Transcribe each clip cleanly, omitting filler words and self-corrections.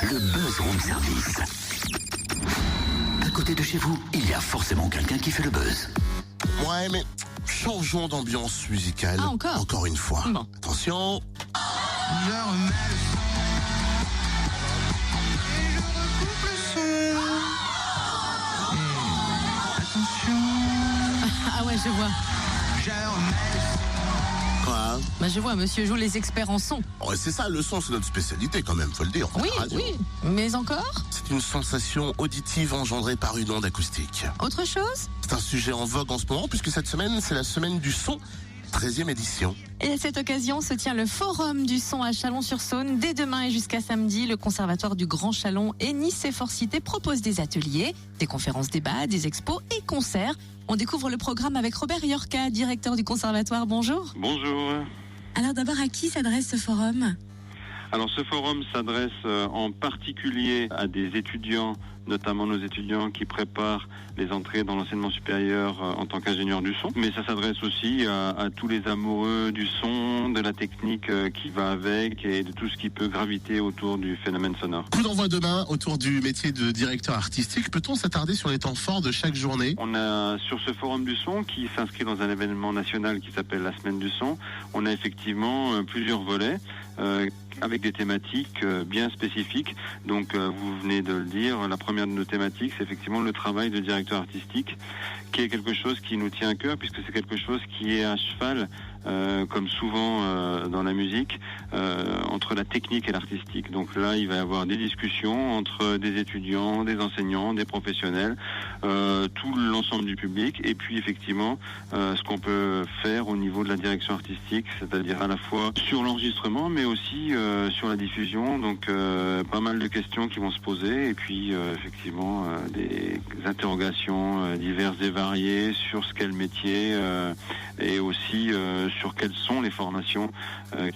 Le Buzz Room Service. À côté de chez vous, il y a forcément quelqu'un qui fait le buzz. Ouais, mais changeons d'ambiance musicale. Ah, encore une fois. Bon. Attention. Ah ouais, je vois. Quoi? Je vois, monsieur joue les experts en son. Ouais, c'est ça, le son, c'est notre spécialité quand même, faut le dire. On fait Oui, la radio. oui. Mais encore? C'est une sensation auditive engendrée par une onde acoustique. Autre chose? C'est un sujet en vogue en ce moment, puisque cette semaine, c'est la semaine du son, 13e édition. Et à cette occasion se tient le Forum du son à Chalon-sur-Saône. Dès demain et jusqu'à samedi, le Conservatoire du Grand Chalon et Nice et Fort-Cité proposent des ateliers, des conférences débats, des expos et concerts. On découvre le programme avec Robert Yorka, directeur du Conservatoire. Bonjour. Bonjour. Alors d'abord, à qui s'adresse ce forum? Alors ce forum s'adresse en particulier à des étudiants, notamment nos étudiants qui préparent les entrées dans l'enseignement supérieur en tant qu'ingénieur du son. Mais ça s'adresse aussi à tous les amoureux du son, de la technique qui va avec et de tout ce qui peut graviter autour du phénomène sonore. Coup d'envoi demain autour du métier de directeur artistique. Peut-on s'attarder sur les temps forts de chaque journée? On a sur ce forum du son qui s'inscrit dans un événement national qui s'appelle la Semaine du son, on a effectivement plusieurs volets avec des thématiques bien spécifiques. Donc vous venez de le dire, la première de nos thématiques, c'est effectivement le travail de directeur artistique, qui est quelque chose qui nous tient à cœur, puisque c'est quelque chose qui est à cheval, comme souvent dans la musique, entre la technique et l'artistique. Donc là, il va y avoir des discussions entre des étudiants, des enseignants, des professionnels, tout l'ensemble du public, et puis effectivement, ce qu'on peut faire au niveau de la direction artistique, c'est-à-dire à la fois sur l'enregistrement, mais aussi sur la diffusion. Donc pas mal de questions qui vont se poser, et puis effectivement des interrogations diverses et variées sur ce qu'est le métier, et aussi sur quelles sont les formations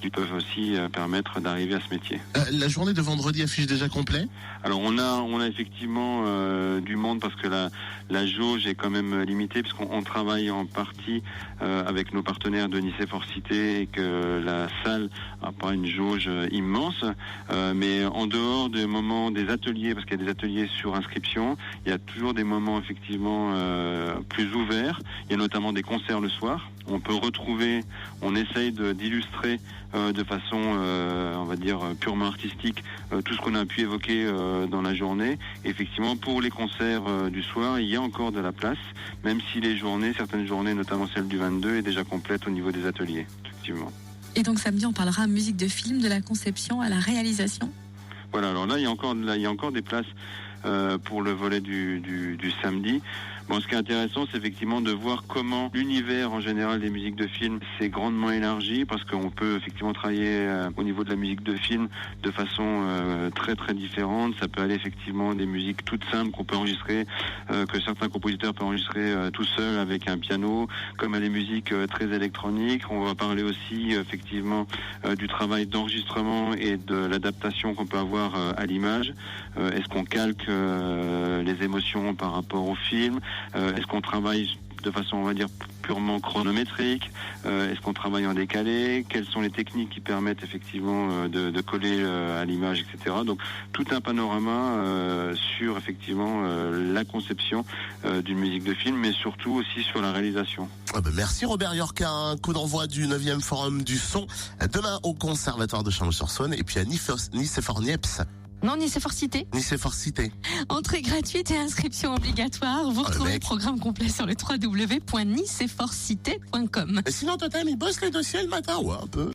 qui peuvent aussi permettre d'arriver à ce métier. La journée de vendredi affiche déjà complet? Alors on a effectivement du monde, parce que la jauge est quand même limitée, puisqu'on travaille en partie avec nos partenaires de Nice et Fort-Cité, et que la salle n'a pas une jauge immense, mais en dehors des moments des ateliers, parce qu'il y a des ateliers sur inscription, il y a toujours des moments effectivement plus ouverts. Il y a notamment des concerts le soir. On peut retrouver, on essaye d'illustrer de façon, on va dire, purement artistique, tout ce qu'on a pu évoquer dans la journée. Et effectivement, pour les concerts du soir, il y a encore de la place, même si certaines journées, notamment celle du 22, est déjà complète au niveau des ateliers, effectivement. Et donc samedi, on parlera musique de film, de la conception à la réalisation. Voilà, alors là, il y a encore des places pour le volet du samedi. Bon, ce qui est intéressant, c'est effectivement de voir comment l'univers en général des musiques de film s'est grandement élargi, parce qu'on peut effectivement travailler au niveau de la musique de film de façon très très différente. Ça peut aller effectivement des musiques toutes simples qu'on peut enregistrer, que certains compositeurs peuvent enregistrer tout seuls avec un piano, comme à des musiques très électroniques. On va parler aussi effectivement du travail d'enregistrement et de l'adaptation qu'on peut avoir à l'image. Est-ce qu'on calque les émotions par rapport au film? Est-ce qu'on travaille de façon, on va dire, purement chronométrique? Est-ce qu'on travaille en décalé? Quelles sont les techniques qui permettent effectivement de coller à l'image, etc. Donc tout un panorama sur effectivement la conception d'une musique de film, mais surtout aussi sur la réalisation. Merci Robert Yorka. Un coup d'envoi du 9e Forum du son demain au Conservatoire de Chalon-sur-Saône, et puis à Nice et Fort-Niepce. Non, Nice et Fort-Cité. Nice et Fort-Cité. Entrée gratuite et inscription obligatoire. Vous retrouvez le programme complet sur le www.niceetfortcité.com. Et sinon, Totem, il bosse les dossiers le matin, ouais, un peu.